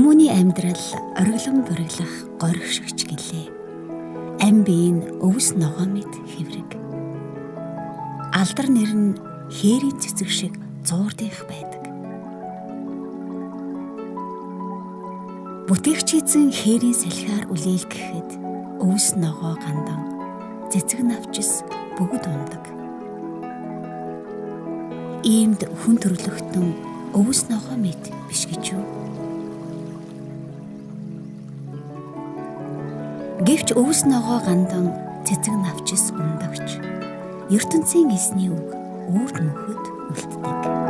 Хүмүүний амьдрал ориглон бориглох горих шигч гэлээ. Ам бие нь өвс ногоо мэд хэврэг. Алдар нэр нь хээрийн цэцэг шиг зуурдих байдаг. Бүтээгч эзэн хээрийн салхиар үлээл гэхэд өвс ногоо гандан цэцэг навчис бүгд ундаг. Иймд хүн төрлөختөн өвс ногоо мэд биш гэж юу? Гэвч өвс ногоо гандан цэцэг навчис ундагч ертөнцийн эсний үг үрд мөхөд үлддэг.